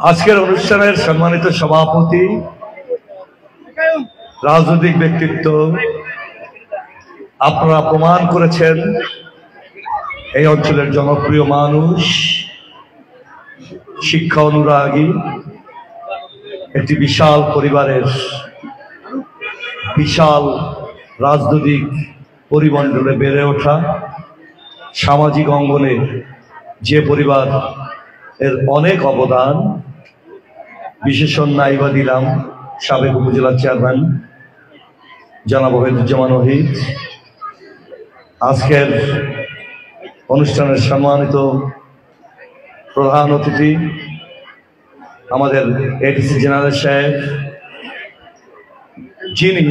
আজকের অনুষ্ঠানের সম্মানিত সভাপতি, রাজনৈতিক ব্যক্তিত্ব, আপনারা প্রমাণ করেছেন এই অঞ্চলের জনপ্রিয় মানুষ, শিক্ষা অনুরাগী, একটি বিশাল পরিবারের বিশাল রাজনৈতিক পরিমণ্ডলে বেড়ে ওঠা, সামাজিক অঙ্গনে যে পরিবার এর অনেক অবদান। বিশেষণ নাইবা দিলাম সাবেক উপজেলা চেয়ারম্যান জনাব ওহিদুজ্জামান ওহিদ, আজকের অনুষ্ঠানের সম্মানিত প্রধান অতিথি আমাদের এডিসি জেনারেল সাহেব, যিনি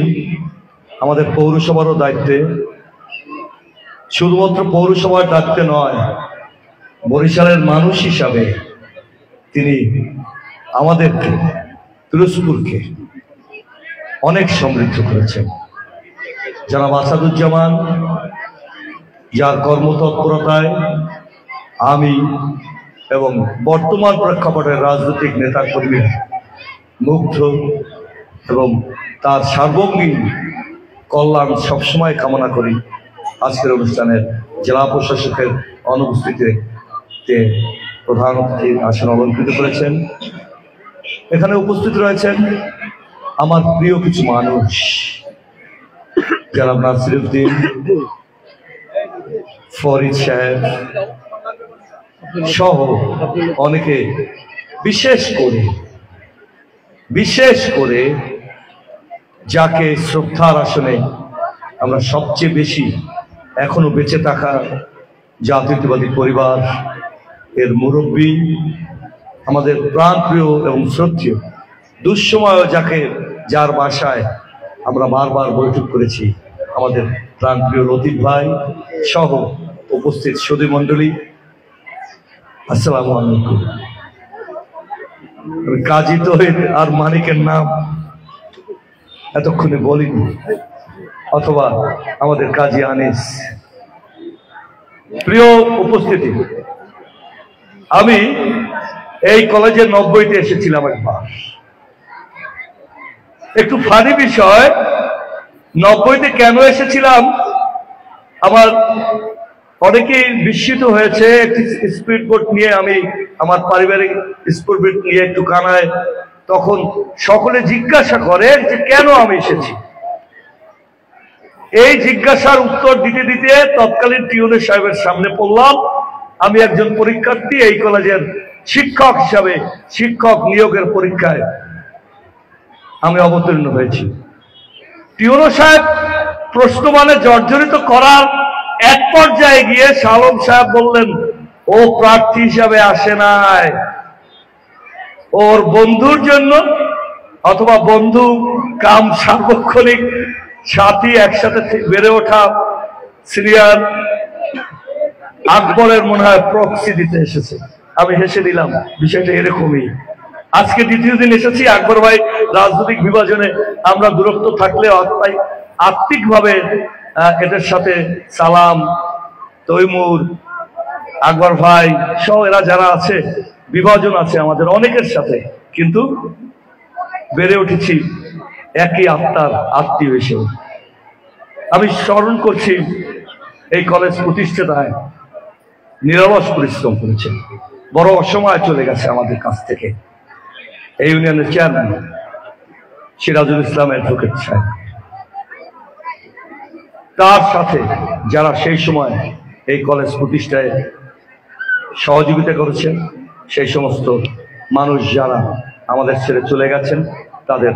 আমাদের পৌরসভারও দায়িত্বে, শুধুমাত্র পৌরসভার দায়িত্বে নয়, বরিশালের মানুষ হিসাবে তিনি আমাদেরকে, পিরোজপুরকে অনেক সমৃদ্ধ করেছেন। জনাব আসাদুজ্জামান, যার কর্মতৎপরতায় আমি এবং বর্তমান প্রেক্ষাপটের রাজনৈতিক নেতার কর্মীরা মুগ্ধ এবং তার সার্বঙ্গীন কল্যাণ সবসময় কামনা করি। আজকের অনুষ্ঠানের জেলা প্রশাসকের অনুপস্থিতিতে প্রধান অতিথির আসন অলঙ্কৃত করেছেন। এখানে উপস্থিত রয়েছেন আমার প্রিয় কিছু মানুষ, জনাব নাসিরউদ্দিন, ফরিদ সাহেব সহ অনেকে, বিশেষ করে যাকে শ্রদ্ধার আসনে আমরা সবচেয়ে বেশি এখনো বেঁচে থাকা জাতীয়তাবাদী পরিবার এর মুরব্বী, আমাদের প্রাণপ্রিয় এবং শ্রদ্ধেয়, দুঃসময় যার বাসায় আমরা বারবার বৈঠক করেছি, আমাদের প্রাণপ্রিয় লতিফ ভাই সহ উপস্থিত সুধী মণ্ডলী, আসসালামু আলাইকুম। কাজী তৌহিদ আর মানিকের নাম এতক্ষণে বলিনি, অথবা আমাদের কাজী আনিস। প্রিয় উপস্থিতি, আমি এই কলেজের 90-তে এসেছিলাম একবার। একটু ফানি বিষয়, 90-তে কেন এসেছিলাম আমার অনেকেই বিস্মিত হয়েছে। একটি স্পিড বোট নিয়ে আমি আমার পারিবারিক স্পিড বোট নিয়ে একটু কানায়, তখন সকলে জিজ্ঞাসা করে যে কেন আমি এসেছি। এই জিজ্ঞাসার উত্তর দিতে দিতে তৎকালীন টিউনের সাহেবের সামনে পড়লাম। আমি একজন পরীক্ষার্থী, এই কলেজের শিক্ষক হিসাবে শিক্ষক নিয়োগের পরীক্ষায় আমি অবতীর্ণ হয়েছি। টিউনো সাহেব প্রশ্নমানে জর্জরিত করার এক পর্যায়ে গিয়ে শালম সাহেব বললেন, ও প্রার্থী হিসাবে আসে নাই, ওর বন্ধুর জন্য, অথবা বন্ধু কাম সার্বক্ষণিক সাথী, একসাথে বেড়ে ওঠা সিনিয়র আকবরের মনে হয় প্রক্সি দিতে এসেছে। আমি হেসে দিলাম, বিষয়টা এরকমই। আজকে দ্বিতীয় দিন এসেছি। আকবর ভাই, রাজনৈতিক বিভাজনে আমরা দূরত্ব থাকলে আত্মিকভাবে এদের সাথে সালাম, তৈমুর, আকবর ভাই সহ এরা যারা আছে, বিভাজন আছে আমাদের অনেকের সাথে, কিন্তু বেড়ে উঠেছি একই আত্মার আত্মীয় হিসেবে। আমি স্মরণ করছি এই কলেজ প্রতিষ্ঠাতায় নিরলস পরিশ্রম করেছে, বড় অসময় চলে গেছে আমাদের কাছ থেকে। এই ইউনিয়নের চেয়ারম্যান সিরাজুল ইসলাম অ্যাডভোকেট সাহেব, তার সাথে যারা সেই সময় এই কলেজ প্রতিষ্ঠায় সহযোগিতা করেছেন, সেই সমস্ত মানুষ যারা আমাদের ছেড়ে চলে গেছেন, তাদের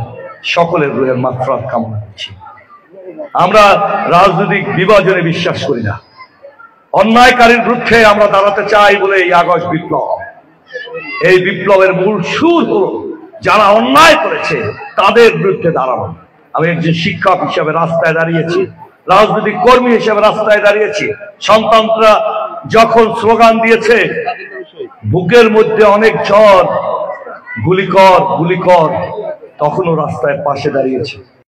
সকলের রুহের মাগফিরাত কামনা করছি। আমরা রাজনৈতিক বিভাজনে বিশ্বাস করি না, অন্যায়কারীর বিরুদ্ধে আমরা দাঁড়াতে চাই বলে এই আগস্ট বিপ্লব। এই বিপ্লবের মূল সুর হল যারা অন্যায় করেছে তাদের বিরুদ্ধে দাঁড়ানো। আমি একজন শিক্ষক হিসাবে রাস্তায় দাঁড়িয়েছি, রাজনৈতিক কর্মী হিসেবে রাস্তায় দাঁড়িয়েছি। সন্তানরা যখন স্লোগান দিয়েছে, বুকের মধ্যে অনেক ঝড়, গুলি কর গুলি কর, তখনও রাস্তায় পাশে দাঁড়িয়েছে।